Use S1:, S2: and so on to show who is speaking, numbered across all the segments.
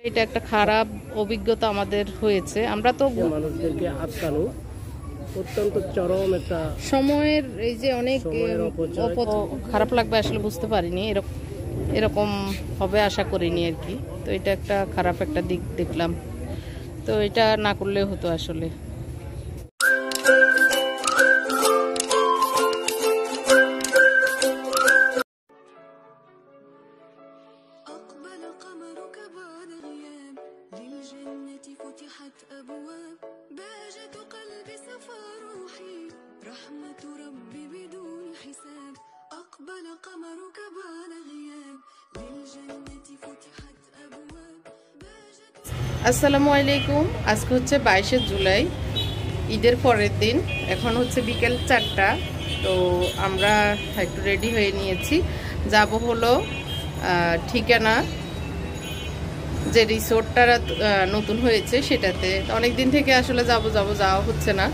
S1: এটা একটা খারাপ অভিজ্ঞতা আমাদের হয়েছে। আমরা তো
S2: মানুষদেরকে আটকানো অত্যন্ত চরম একটা
S1: সময়ের এই যে অনেক খারাপ লাগবে আসলে বুঝতে পারিনি এরকম হবে আশা করিনি আর কি। তো এটা একটা খারাপ একটা দিক দেখলাম, তো এটা না করলে হতো আসলে। আসসালামু আলাইকুম। আজকে হচ্ছে 22শে জুলাই, ঈদের পরের দিন। এখন হচ্ছে বিকেল 4টা। তো আমরা একটু রেডি হয়ে নিয়েছি, যাব হলো ঠিকানা, যে রিসোর্টটা নতুন হয়েছে সেটাতে। অনেক দিন থেকে আসলে যাওয়া হচ্ছে না।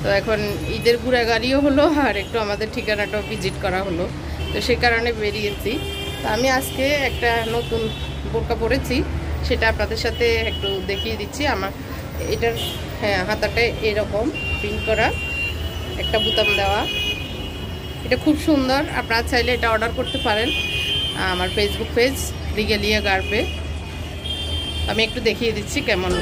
S1: তো এখন ঈদের ঘোরাঘুরিও হলো আর একটু আমাদের ঠিকানাটাও ভিজিট করা হলো, তো সে কারণে বেরিয়েছি। তো আমি আজকে একটা নতুন বোরকা পরেছি, সেটা আপনাদের সাথে একটু দেখিয়ে দিচ্ছি। আমার এটার হাতাটা এরকম প্রিন্ট করা, একটা বোতাম দেওয়া, এটা খুব সুন্দর। আপনারা চাইলে এটা অর্ডার করতে পারেন আমার ফেসবুক পেজ রিগেলিয়া গার্বে। আমি একটু দেখিয়ে দিচ্ছি কেমন।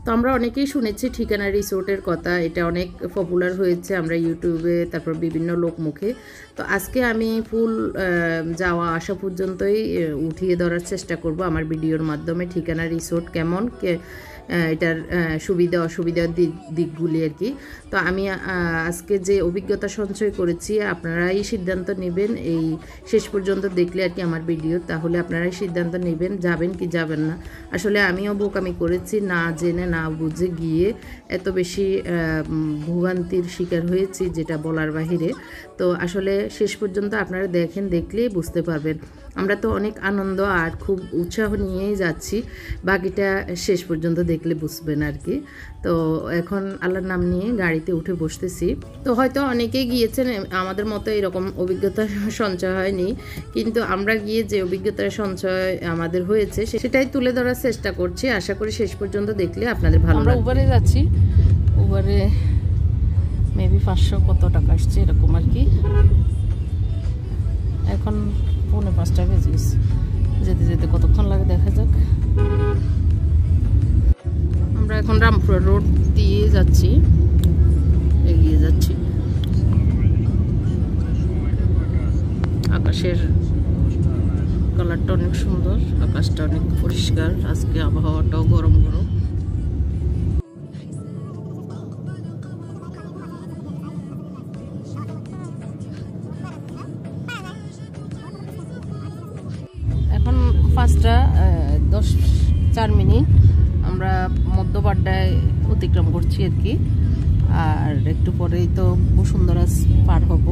S1: তো আমরা অনেকেই শুনেছি ঠিকানা রিসোর্টের কথা, এটা অনেক পপুলার হয়েছে আমরা ইউটিউবে, তারপর বিভিন্ন লোক মুখে। তো আজকে আমি ফুল যাওয়া আসা পর্যন্তই উঠিয়ে ধরার চেষ্টা করব আমার ভিডিওর মাধ্যমে, ঠিকানা রিসোর্ট কেমন, এটার সুবিধা অসুবিধার দিকগুলি আর কি। তো আমি আজকে যে অভিজ্ঞতা সঞ্চয় করেছি, আপনারাই সিদ্ধান্ত নেবেন। এই শেষ পর্যন্ত দেখলে আর কি আমার ভিডিও, তাহলে আপনারাই সিদ্ধান্ত নেবেন যাবেন কি যাবেন না। আসলে আমিও বোকামি করেছি, না জেনে না বুঝে গিয়ে এত বেশি ভোগান্তির শিকার হয়েছি যেটা বলার বাহিরে। তো আসলে শেষ পর্যন্ত আপনারা দেখলেই বুঝতে পারবেন। আমরা তো অনেক আনন্দ আর খুব উৎসাহ নিয়েই যাচ্ছি, বাকিটা শেষ পর্যন্ত দেখলে বুঝবেন আর কি। তো এখন আল্লাহর নাম নিয়ে গাড়িতে উঠে বসতেছি। তো হয়তো অনেকেই গিয়েছেন, আমাদের মতো এরকম অভিজ্ঞতা সঞ্চয় হয়নি, কিন্তু আমরা গিয়ে যে অভিজ্ঞতার সঞ্চয় আমাদের হয়েছে সেটাই তুলে ধরার চেষ্টা করছি। আশা করি শেষ পর্যন্ত দেখলে আপনাদের ভালো লাগবে। আমরা উবারে যাচ্ছি, উবারে মেবি 500 কত টাকা আসছে এরকম আর কি। এখন 4:45 বেজে গেছে, যেতে যেতে কতক্ষণ লাগে দেখা যাক। আমরা এখন রামপুরা রোড দিয়ে যাচ্ছি, এগিয়ে যাচ্ছি। আকাশের কালারটা অনেক সুন্দর, আকাশটা অনেক পরিষ্কার, আজকে আবহাওয়াটাও গরম গরম। এখন 5:10 আমরা মধ্যবাড্ডায় অতিক্রম করছি আর কি। আর একটু পরেই তো বসুন্ধরা পার হব।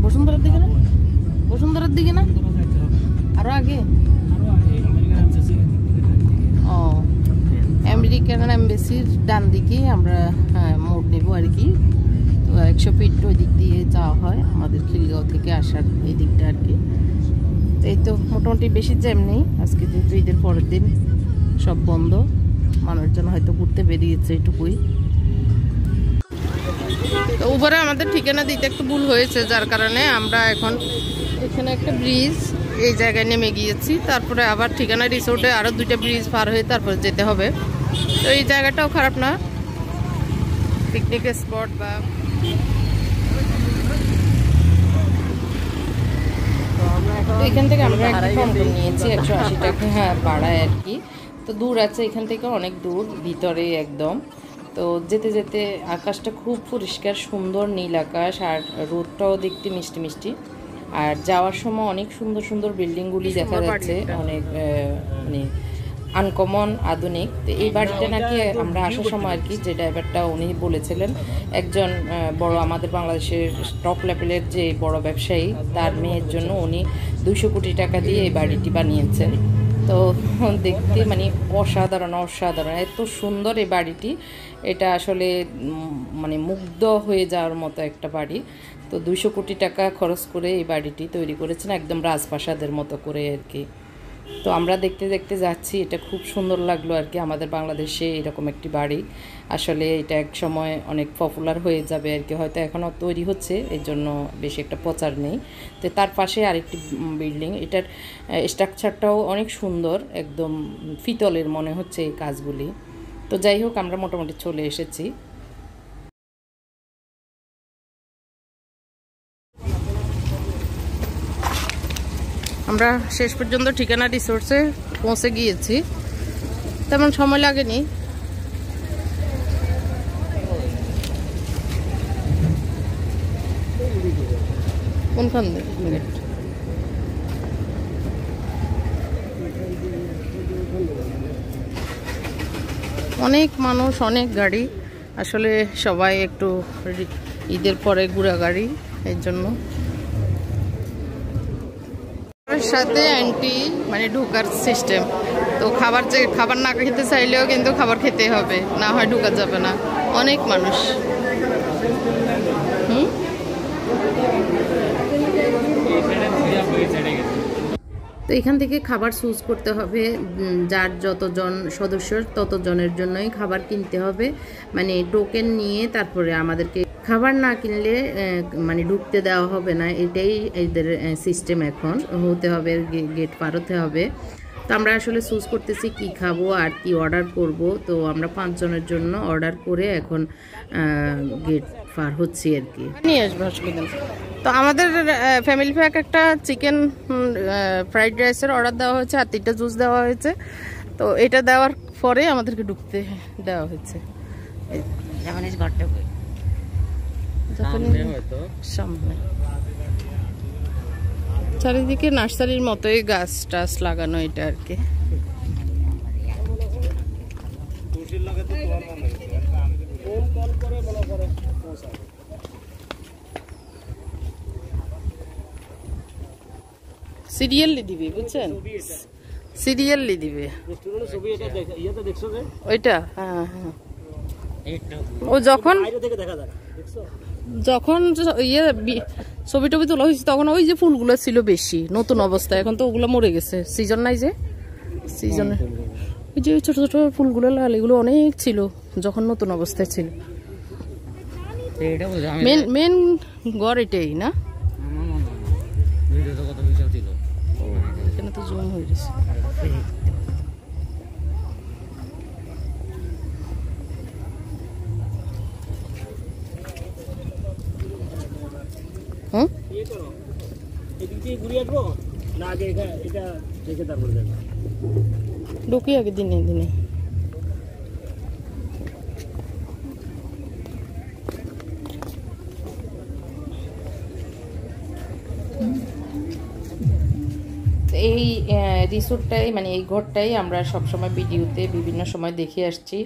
S1: বসুন্ধরার দিকে না, বসুন্ধরার দিকে না, আরো আগে। ও, আমেরিকান এমবেসির ডান দিকে আমরা মোড় নেব আর কি। তো 100 ফিট ওই দিক দিয়ে যাওয়া হয় আমাদের খিলগাঁও থেকে আসার এই দিকটা আর কি। এই তো মোটামুটি বেশি জ্যাম নেই আজকে, যেহেতু ঈদের পরের দিন, সব বন্ধ, মানুষজন হয়তো ঘুরতে বেরিয়েছে এটুকুই। তো উপরে আমাদের ঠিকানা দিতে একটু ভুল হয়েছে, যার কারণে আমরা এখন এখানে একটা ব্রিজ, এই জায়গায় নেমে গিয়েছি। তারপরে আবার ঠিকানা রিসোর্টে আরও 2টা ব্রিজ পার হয়ে তারপরে যেতে হবে। তো এই জায়গাটাও খারাপ না, পিকনিক স্পট বা এখান থেকে আমরা একটা টমটম নিয়েছি 180 টাকা ভাড়ায় আর কি। তো দূর আছে, এখান থেকে অনেক দূর, ভিতরে একদম। তো যেতে যেতে আকাশটা খুব পরিষ্কার সুন্দর নীল আকাশ, আর রোদটাও দেখতে মিষ্টি মিষ্টি। আর যাওয়ার সময় অনেক সুন্দর সুন্দর বিল্ডিংগুলি দেখা যাচ্ছে, অনেক মানে আনকমন আধুনিক। তো এই বাড়িটা নাকি আমরা আসার সময় আর কি, যে ড্রাইভারটা উনি বলেছিলেন একজন বড় আমাদের বাংলাদেশের টপ লেভেলের যে বড় ব্যবসায়ী, তার মেয়ের জন্য উনি 200 কোটি টাকা দিয়ে এই বাড়িটি বানিয়েছেন। তো দেখতে মানে অসাধারণ অসাধারণ, এত সুন্দর এই বাড়িটি। এটা আসলে মানে মুগ্ধ হয়ে যাওয়ার মতো একটা বাড়ি। তো 200 কোটি টাকা খরচ করে এই বাড়িটি তৈরি করেছেন, একদম রাজপ্রাসাদের মতো করে আর কি। তো আমরা দেখতে দেখতে যাচ্ছি, এটা খুব সুন্দর লাগলো আর কি। আমাদের বাংলাদেশে এরকম একটি বাড়ি, আসলে এটা এক সময় অনেক পপুলার হয়ে যাবে আর কি, হয়তো এখনও তৈরি হচ্ছে, এই জন্য বেশি একটা প্রচার নেই। তো তার পাশে আরেকটি বিল্ডিং, এটার স্ট্রাকচারটাও অনেক সুন্দর, একদম পিতলের মনে হচ্ছে এই কাজগুলি। তো যাই হোক, আমরা মোটামুটি চলে এসেছি। আমরা শেষ পর্যন্ত ঠিকানা রিসোর্টসে পৌঁছে গিয়েছি, তেমন সময় লাগেনি। কোনখান থেকে? অনেক মানুষ, অনেক গাড়ি, আসলে সবাই একটু ঈদের পরে ঘোরা গাড়ি, এর জন্য। সাথে অ্যান্টি মানে ঢোকার সিস্টেম, তো খাবার না খেতে চাইলেও কিন্তু খাবার খেতে হবে, না হয় ঢোকা যাবে না। অনেক মানুষ। তো এখান থেকে খাবার চুজ করতে হবে, যার যতজন সদস্য ততজনের জন্যই খাবার কিনতে হবে, মানে টোকেন নিয়ে তারপরে আমাদেরকে। খাবার না কিনলে মানে ঢুকতে দেওয়া হবে না, এটাই এদের সিস্টেম। এখন হতে হবে, গেট পার হতে হবে। তো আমরা আসলে চুজ করতেছি কি খাবো আর কি অর্ডার করব। তো আমরা 5 জনের জন্য অর্ডার করে এখন গেট পার হচ্ছি আর কি। নিয়ে আসবো আসলে। তো আমাদের ফ্যামিলি প্যাক একটা চিকেন ফ্রাইড রাইসের অর্ডার দেওয়া হয়েছে, আর 3টা জুস দেওয়া হয়েছে। তো এটা দেওয়ার পরে আমাদেরকে ঢুকতে দেওয়া হয়েছে। সামনে চারিদিকে নার্সারির মতোই গাছ টাছ লাগানো, এটা আর কি। সিরিয়ালি দিবে, বুঝছেন, সিরিয়ালি দিবে ওইটা। হ্যাঁ হ্যাঁ, ও যখন যখন ইয়ে ছবি টবি তোলা হয়েছে তখন ওই যে ফুলগুলো ছিল বেশি নতুন অবস্থায়, এখন তো ওগুলো মরে গেছে, সিজন নাই যে সিজনে। ওই যে ছোট ছোট ফুলগুলো লাল, এগুলো অনেক ছিল যখন নতুন অবস্থায় ছিল। মেন ঘর এটাই না, এখানে তো জুম হয়ে গেছে। ঢুকি আগে দিনে দিনে। এই রিসোর্টটাই মানে এই ঘরটাই আমরা সবসময় ভিডিওতে বিভিন্ন সময় দেখে আসছি।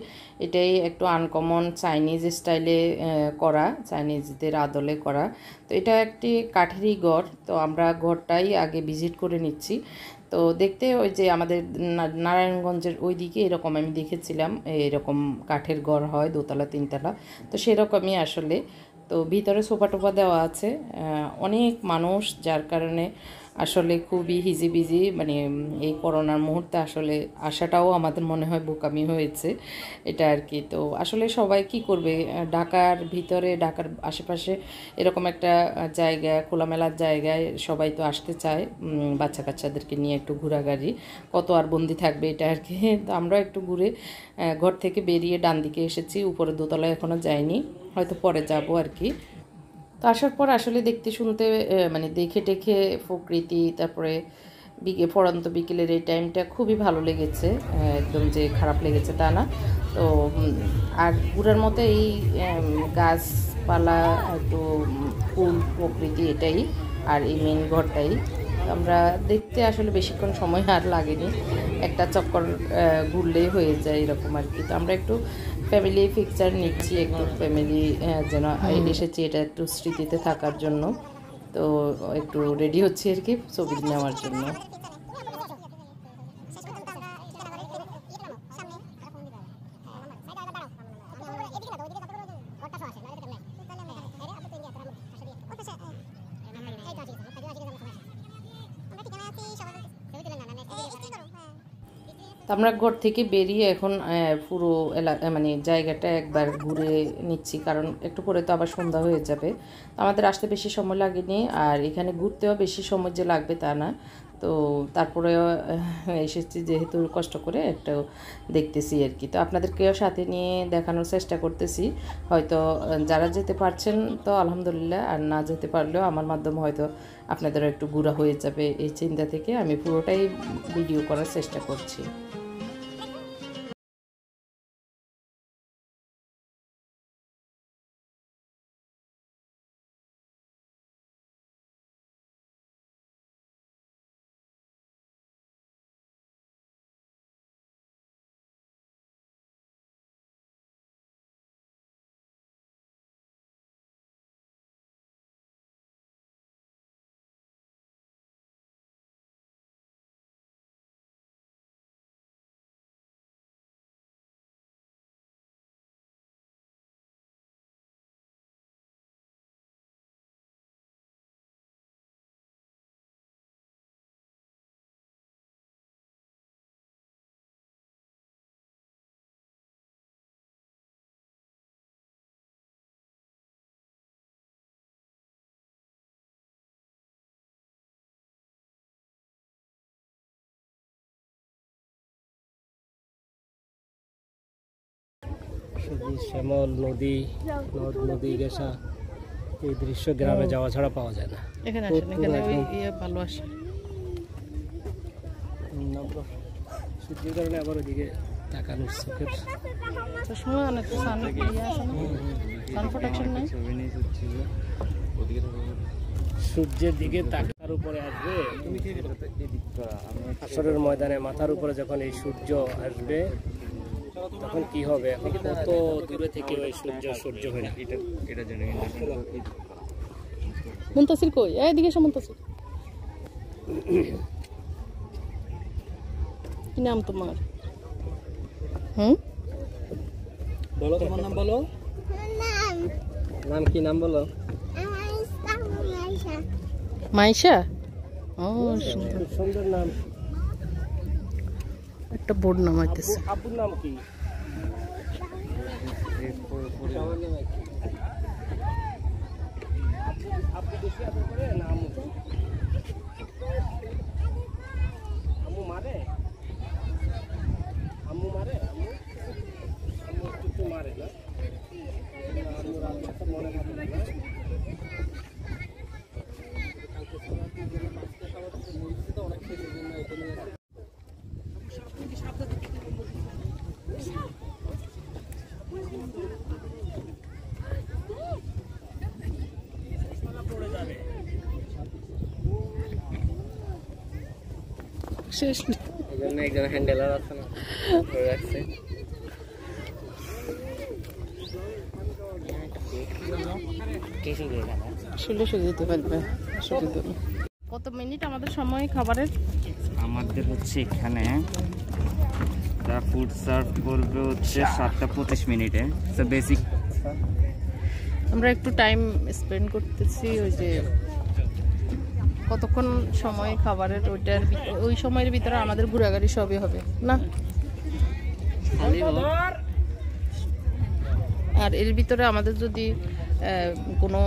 S1: এটাই একটু আনকমন চাইনিজ স্টাইলে করা, চাইনিজদের আদলে করা। তো এটা একটি কাঠেরই ঘর, তো আমরা ঘরটাই আগে ভিজিট করে নিচ্ছি। তো দেখতে ওই যে আমাদের নারায়ণগঞ্জের ওই দিকে এরকম আমি দেখেছিলাম, এরকম কাঠের ঘর হয় 2তলা 3তলা, তো সেরকমই আসলে। তো ভিতরে সোফা টোফা দেওয়া আছে, অনেক মানুষ, যার কারণে আসলে খুবই হিজিবিজি, মানে এই করোনার মুহূর্তে আসলে আসাটাও আমাদের মনে হয় বোকামি হয়েছে এটা আর কি। তো আসলে সবাই কি করবে, ঢাকার ভিতরে ঢাকার আশেপাশে এরকম একটা জায়গা, খোলামেলার জায়গায় সবাই তো আসতে চায় বাচ্চা কাচ্চাদেরকে নিয়ে একটু ঘোরাঘুরি, কত আর বন্দি থাকবে এটা আর কি। তো আমরা একটু ঘুরে ঘর থেকে বেরিয়ে ডান দিকে এসেছি, উপরে 2তলায় এখনও যাইনি, হয়তো পরে যাব আর কি। তো আসার পর আসলে দেখতে শুনতে মানে দেখে টেখে প্রকৃতি, তারপরে পড়ন্ত বিকেলের এই টাইমটা খুবই ভালো লেগেছে, একদম যে খারাপ লেগেছে তা না। তো আর ঘুরার মতো এই গাছপালা একটু ফুল প্রকৃতি এটাই, আর এই মেন ঘরটাই। আমরা দেখতে আসলে বেশিক্ষণ সময় আর লাগেনি, একটা চক্কর ঘুরলেই হয়ে যায় এরকম আর কি। তো আমরা একটু ফ্যামিলি পিকচার নিচ্ছি, একটু ফ্যামিলি যেন এসেছি এটা একটু স্মৃতিতে থাকার জন্য। তো একটু রেডি হচ্ছি আর কি ছবি নেওয়ার জন্য। তো আমরা ঘর থেকে বেরিয়ে এখন পুরো এলাকা মানে জায়গাটা একবার ঘুরে নিচ্ছি, কারণ একটু পরে তো আবার সন্ধ্যা হয়ে যাবে। আমাদের আসতে বেশি সময় লাগেনি, আর এখানে ঘুরতেও বেশি সময় যে লাগবে তা না। তো তারপরেও এসেছি যেহেতু কষ্ট করে একটাও দেখতেছি আর কি। তো আপনাদেরকেও সাথে নিয়ে দেখানোর চেষ্টা করতেছি। হয়তো যারা যেতে পারছেন তো আলহামদুলিল্লাহ, আর না যেতে পারলেও আমার মাধ্যমে হয়তো আপনাদেরও একটু ঘোরা হয়ে যাবে এই চিন্তা থেকে আমি পুরোটাই ভিডিও করার চেষ্টা করছি।
S2: সবুজ শ্যামল নদী, নদ নদী গেছা, এই দৃশ্য গ্রামে যাওয়া ছাড়া পাওয়া যায় না।
S1: এখানে আসেন, এখানে ওই ভালো আসে।
S2: সূর্যের কারণে আবার ওইদিকে তাকানোর চোখের
S1: সময় অনেক সান প্রোটেকশন নাই।
S2: সূর্যের দিকে তাকার উপরে আসবে আসরের ময়দানে, মাথার উপরে যখন এই সূর্য আসবে তখন কি হবে? এখন কত দূরে থেকে ওই সূর্য হয় না এটা জানি।
S1: মুনতাসির কই? এদিকে এসো মুনতাসির। কি নাম তোমার?
S2: বলো তোমার নাম বলো। নাম কি? নাম বলো।
S1: মাইশা। ও
S2: সুন্দর নাম।
S1: একটা বোর্ড নামাইতেছে।
S2: আব্বুর নাম কি? আব্বু বেশি আদর করে না আম্মু? আম্মু মারে? আম্মু মারে? আম্মু একটু মারে না? আম্মুর আব্বু মনে থাকে না?
S1: শেষ
S2: একজন হ্যান্ডেলার আছে না, রাখছে।
S1: যেতে পারবে। কত মিনিট আমাদের সময় খাবারের?
S3: আমাদের হচ্ছে এখানে ফুড সার্ভ করবে হচ্ছে 7টা 25 মিনিটে। বেসিক
S1: আমরা একটু টাইম স্পেন্ড করতেছি, ওই যে কতক্ষণ সময় খাবারের ওইটার ওই সময়ের ভিতরে আমাদের ঘোরাঘুরি সবই হবে না। আর এর ভিতরে আমাদের যদি কোনো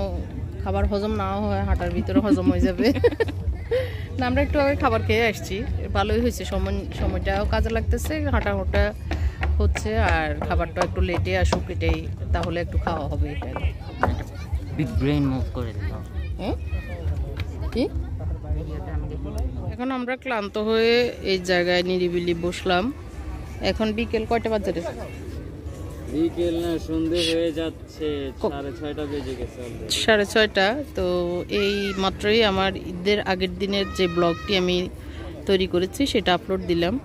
S1: খাবার হজম না হয়, হাঁটার ভিতরে হজম হয়ে যাবে। না, আমরা একটু আগে খাবার খেয়ে আসছি, ভালোই হয়েছে। সময়টাও কাজে লাগতেছে, হাঁটা হচ্ছে, আর খাবারটা একটু লেটে আসুক, এটাই তাহলে একটু খাওয়া হবে।
S3: বিগ ব্রেইন মুভ করে দিল।
S1: কি এখন আমরা ক্লান্ত হয়ে এই জায়গায় নিরিবিলি বসলাম। এখন বিকেল কয়টা বাজে?
S3: বিকেল না সন্ধে হয়ে যাচ্ছে, 6:30 বেজে গেছে already।
S1: 6:30। তো এই মাত্রই আমার ঈদের আগের দিনের যে ব্লগটি আমি তৈরি করেছি সেটা আপলোড দিলাম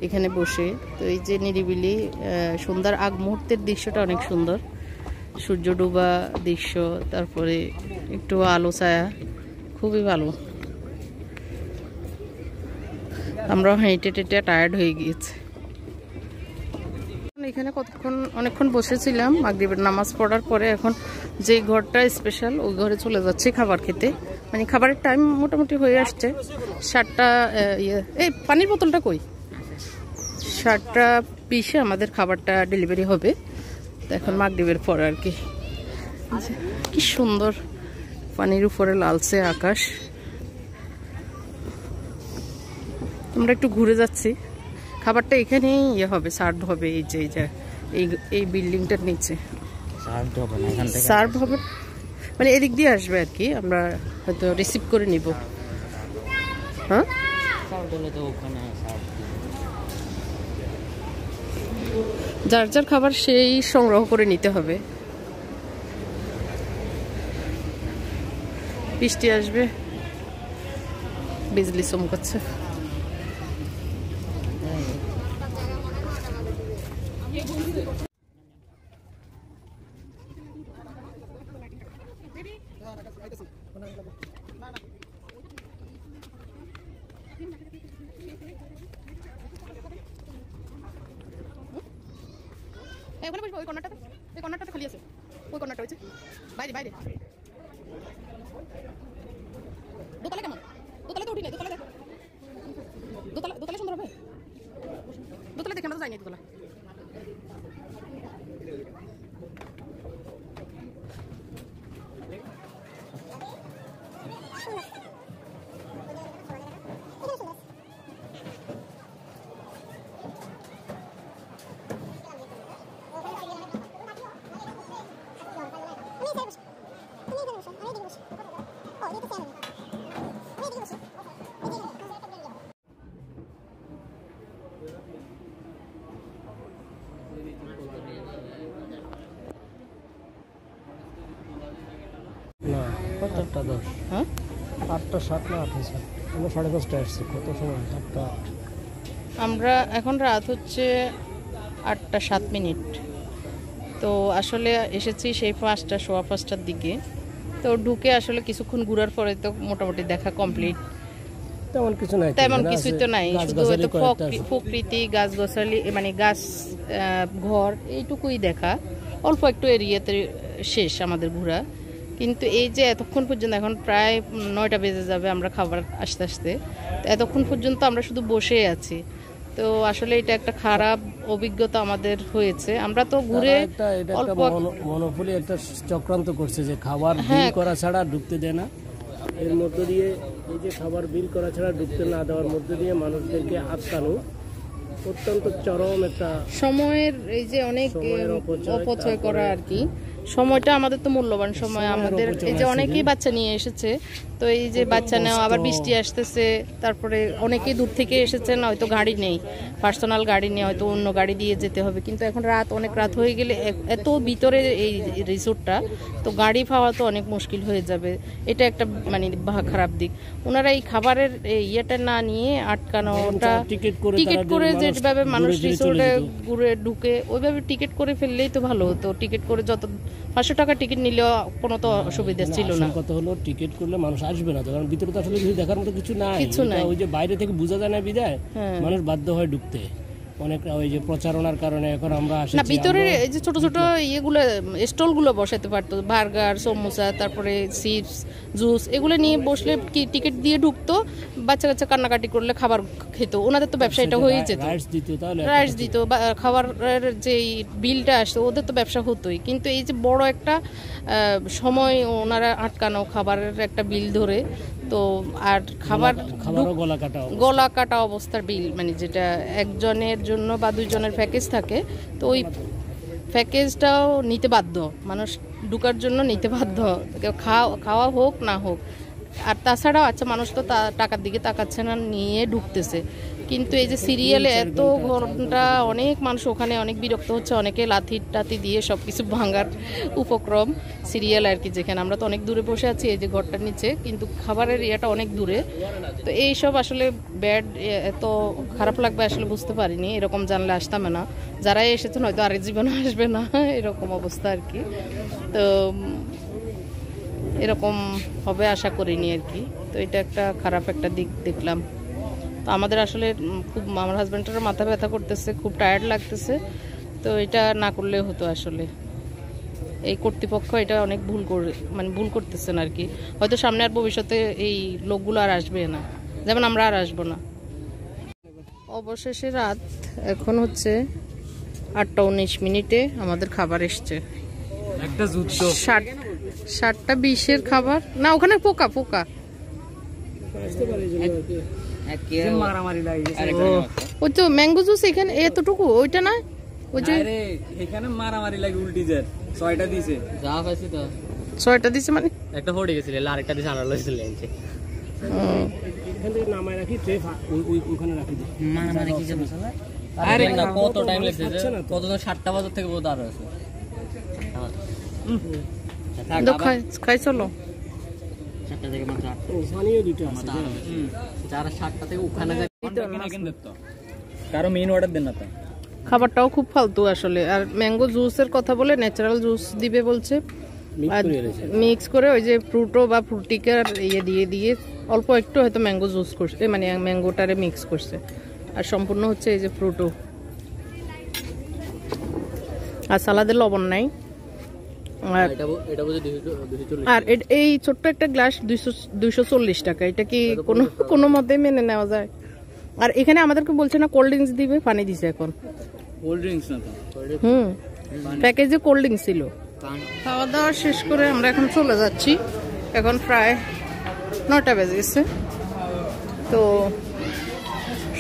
S1: এখানে বসে। তো এই যে নিরিবিলি সন্ধ্যার আগ মুহূর্তের দৃশ্যটা অনেক সুন্দর, সূর্য ডোবা দৃশ্য, তারপরে একটু আলো ছায়া, খুবই ভালো। আমরা হেঁটে টেটে টায়ার্ড হয়ে গিয়েছি। এখানে অনেকক্ষণ বসেছিলাম মাগরিবের নামাজ পড়ার পরে। এখন যে ঘরটা স্পেশাল ওই ঘরে চলে যাচ্ছি খাবার খেতে, মানে খাবারের টাইম মোটামুটি হয়ে আসছে। 7টা এই পানির বোতলটা কই, 7:20 আমাদের খাবারটা ডেলিভারি হবে। তো এখন মাগরিবের পরে আর কি। কি সুন্দর পানির উপরে লালচে আকাশ। আমরা একটু ঘুরে যাচ্ছি। খাবারটা এখানেই হবে, সার্ভ হবে এই যে এই বিল্ডিংটার নিচে সার্ভ হবে, মানে এদিক দিয়ে আসবে আর কি, আমরা হয়তো রিসিভ করে নিব। হ্যাঁ, যার যার খাবার সেই সংগ্রহ করে নিতে হবে। বৃষ্টি আসবে, বিজলি চমকাচ্ছে। ওখানে বসবো, ওই কর্নারটাতে খালি আছে, ওই কর্নারটা হয়েছে বাইরে বাইরে। দোতলা কেমন? দোতলা তো উঠি নাই, দোতলা দেখো, দোতলা সুন্দর হবে। দোতলা দেখে আমরা তো যাই নাই দোতলা।
S2: না 8:10,
S1: হ্যাঁ
S2: 8:07 না 8 হয়েছে। আমরা 5:30 আসছি। কত সময়? 8:08।
S1: আমরা এখন রাত হচ্ছে 8:07। তো আসলে এসেছি সেই 5টা, সোয়া 5টার দিকে। তো ঢুকে আসলে কিছুক্ষণ ঘোরার পরে তো মোটামুটি দেখা কমপ্লিট।
S2: তেমন কিছু নাই,
S1: তেমন কিছুই তো নাই, শুধু হয়তো প্রকৃতি, গাছগাছালি, মানে গাছ, ঘর, এইটুকুই দেখা। অল্প একটু এরিয়াতে শেষ আমাদের ঘোরা। কিন্তু এই যে এতক্ষণ পর্যন্ত, এখন প্রায় 9টা বেজে যাবে আমরা খাবার আসতে আসতে, তো এতক্ষণ পর্যন্ত আমরা শুধু বসে আছি। তো আসলে এটা একটা খারাপ অভিজ্ঞতা আমাদের হয়েছে। আমরা তো ঘুরে
S2: অল্প মনোপলি একটা চক্রান্ত করছে যে খাবার বিল করা ছাড়া ঢুকতে দেয় না। এর মধ্য দিয়ে এই যে খাবার বিল করা ছাড়া ঢুকতে না দেওয়ার মধ্য দিয়ে মানুষদেরকে আটকানো অত্যন্ত চরম একটা
S1: সময়ের, এই যে অনেক অপচয় করা আর কি। সময়টা আমাদের তো মূল্যবান সময় আমাদের। এই যে অনেকেই বাচ্চা নিয়ে এসেছে, তো এই যে বাচ্চা নেওয়া, আবার বৃষ্টি আসতেছে, তারপরে অনেকেই দূর থেকে এসেছেন, হয়তো গাড়ি নেই, পার্সোনাল গাড়ি নিয়ে হয়তো অন্য গাড়ি দিয়ে যেতে হবে। কিন্তু এখন অনেক রাত হয়ে গেলে, এত ভিতরে এই রিসোর্টটা, তো গাড়ি পাওয়া তো অনেক মুশকিল হয়ে যাবে। এটা একটা মানে খারাপ দিক। ওনারা এই খাবারের ইয়েটা না নিয়ে আটকানোটা, টিকিট করে যেভাবে মানুষ রিসোর্টে ঘুরে ঢুকে ওইভাবে টিকিট করে ফেললেই তো ভালো হতো। টিকিট করে যত 500 টাকা টিকিট নিলেও কোনো তো অসুবিধা ছিল না।
S2: কথা হলো টিকিট করলে মানুষ আসবে না, কারণ ভিতরে তো আসলে কিছু দেখার মতো কিছু নাই। ওই যে বাইরে থেকে বোঝা যায় না বিদায় মানুষ বাধ্য হয় ঢুকতে। অনেক ওই যে প্রচারণার কারণে এখন আমরা আসি না।
S1: ভিতরে এই যে ছোট ছোট ইয়েগুলো, স্টলগুলো বসাতে পারতো, বার্গার, সমোসা, তারপরে চিপস, জুস, এগুলো নিয়ে বসলে কি টিকিট দিয়ে ঢুকতো, বাচ্চা কাচ্চা কান্নাকাটি করলে খাবার খেত, ওনাদের তো ব্যবসা এটা হয়ে যেত। রাইস দিত, খাবারের যে বিলটা আসতো, ওদের তো ব্যবসা হতোই। কিন্তু এই যে বড় একটা সময় ওনারা আটকানো, খাবারের একটা বিল ধরে, তো আর গলা কাটা অবস্থার বিল, মানে যেটা একজনের জন্য বা 2 জনের প্যাকেজ থাকে, তো ওই প্যাকেজটাও নিতে বাধ্য, মানুষ ঢুকার জন্য নিতে বাধ্য, খাওয়া হোক না হোক। আর তাছাড়াও আচ্ছা, মানুষ তো টাকার দিকে তাকাচ্ছে না, নিয়ে ঢুকতেছে। কিন্তু এই যে সিরিয়ালে এত ঘন্টা অনেক মানুষ ওখানে অনেক বিরক্ত হচ্ছে, অনেকে লাথি টাথি দিয়ে সব কিছু ভাঙার উপক্রম। সিরিয়াল আর কি, যেখানে আমরা তো অনেক দূরে বসে আছি এই যে ঘরটার নিচে, কিন্তু খাবারের ইয়েটা অনেক দূরে। তো এইসব আসলে ব্যাড, এত খারাপ লাগবে আসলে বুঝতে পারিনি, এরকম জানলে আসতাম না। যারা এসেছেন হয়তো আরেক জীবনে আসবে না, এরকম অবস্থা আর কি। তো এরকম হবে আশা করিনি আর কি। তো এটা একটা খারাপ একটা দিক দেখলাম। তো আমাদের আসলে খুব, আমার হাজব্যান্ডেরও মাথা ব্যথা করতেছে, খুব টায়ার্ড লাগতেছে। তো এটা না করলে হতো আসলে। এই কর্তৃপক্ষ এটা অনেক ভুল করতেছেন আর কি। হয়তো সামনে আর ভবিষ্যতে এই লোকগুলো আর আসবে না, যেমন আমরা আর আসবো না। অবশেষে রাত, এখন হচ্ছে 8:19 আমাদের খাবার এসছে।
S3: একটা যুদ্ধ।
S1: 7:20 খাবার না, ওখানে পোকা
S3: মারামারি লাগে।
S1: ওই তো ম্যাঙ্গো জুস এখানে এতটুকু, ওইটা না, ওই যে
S3: এখানে মারামারি লাগে উল্টি যায়। 6টা দিছে যা পাইছি তো
S1: 6টা দিছে, মানে
S3: একটা পড়ে গেছিল, আরেকটা দিছে আনার লইছিল লেনছে।
S2: এখানে নামায় রাখি ট্রে, ওখানে রাখি দিই।
S3: মারামারি কি যে মশলা। আরে না, কত টাইম লাগছে, কতজন 7টা বাজার থেকে বোধ আর আছে।
S1: খাই চলো।
S3: 7টা থেকে মাত্র 8টা।
S2: ওখানেও দুটো আছে।
S3: যারা 7টা থেকে ওখানে যায় কারো মেইন অর্ডার দেন না তো।
S1: খাবারটাও খুব ফালতু আসলে। আর ম্যাঙ্গো জুসের কথা বলে ন্যাচারাল জুস দিবে বলছে, মিক্স করে ওই যে ফ্রুটো বা ফ্রুটিকার দিয়ে অল্প একটু হয়তো ম্যাঙ্গো জুস করছে, মানে ম্যাঙ্গোটারে মিক্স করছে। আর সম্পূর্ণ হচ্ছে এই যে ফ্রুটো, আর সালাদের লবণ নাই। আর এই ছোট্ট একটা গ্লাস 240 টাকা। এটা কি কোনো মতে মেনে নেওয়া যায়? আর এখানে আমাদেরকে বলছে না কোল্ড ড্রিঙ্কস দিবে, পানি দিছে এখন।
S3: কোল্ড ড্রিঙ্কস না তো,
S1: প্যাকেজে কোল্ড ড্রিঙ্কস ছিল। খাওয়া দাওয়া শেষ করে আমরা এখন চলে যাচ্ছি। এখন প্রায় 9টা বেজে গেছে। তো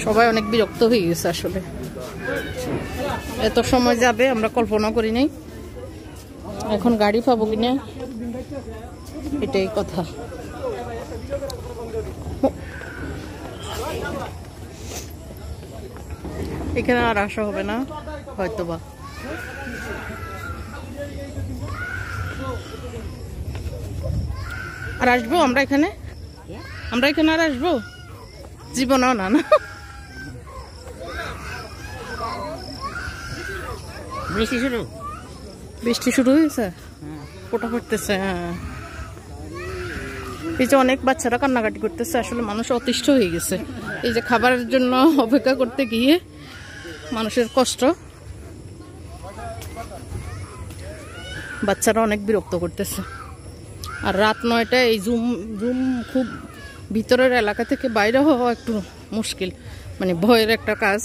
S1: সবাই অনেক বিরক্ত হয়ে গেছে আসলে, এত সময় যাবে আমরা কল্পনা করি নাই। এখন গাড়ি পাবো কিনা এটাই কথা। এখানে আর আসা হবে না হয়তোবা। আর আসবো আমরা এখানে আর আসবো জীবনেও না। বৃষ্টি শুরু হয়েছে, ফোটা পড়তেছে। হ্যাঁ, এই যে অনেক বাচ্চারা কান্নাকাটি করতেছে। আসলে মানুষ অতিষ্ঠ হয়ে গেছে এই যে খাবারের জন্য অপেক্ষা করতে গিয়ে, মানুষের কষ্ট। বাচ্চারা অনেক বিরক্ত করতেছে। আর রাত 9টায় এই জুম খুব ভিতরের এলাকা থেকে বাইরে হওয়া একটু মুশকিল, মানে ভয়ের একটা কাজ।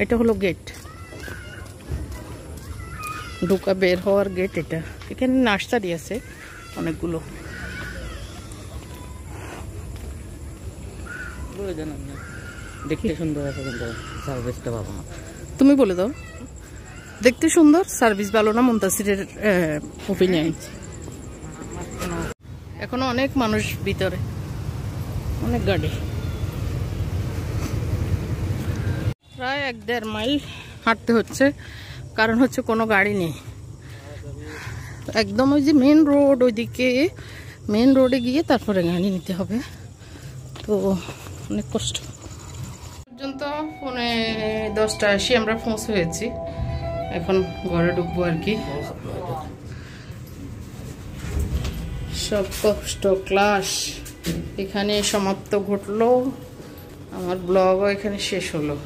S1: এটা হলো গেট, ঢোকা বের হওয়ার গেট। এটা এখানে নার্সারি আছে অনেকগুলো।
S3: দেখতে সুন্দর আছে কিন্তু সার্ভিসটা ভালো না।
S1: তুমি বলে দাও, দেখতে সুন্দর, সার্ভিস ভালো না। মুনতাসিরের ওপিনিয়ন। এখনো অনেক মানুষ ভিতরে, অনেক গাড়ি। প্রায় 1-1.5 মাইল হাঁটতে হচ্ছে, কারণ হচ্ছে কোনো গাড়ি নেই একদম। ওই যে মেন রোড, ওইদিকে মেন রোডে গিয়ে তারপরে গাড়ি নিতে হবে। তো অনেক কষ্ট। পর্যন্ত 10:80 আমরা পৌঁছে হয়েছি। এখন ঘরে ঢুকবো আর কি। সব কষ্ট ক্লাস এখানে সমাপ্ত ঘটলো। আমার ব্লগও এখানে শেষ হলো।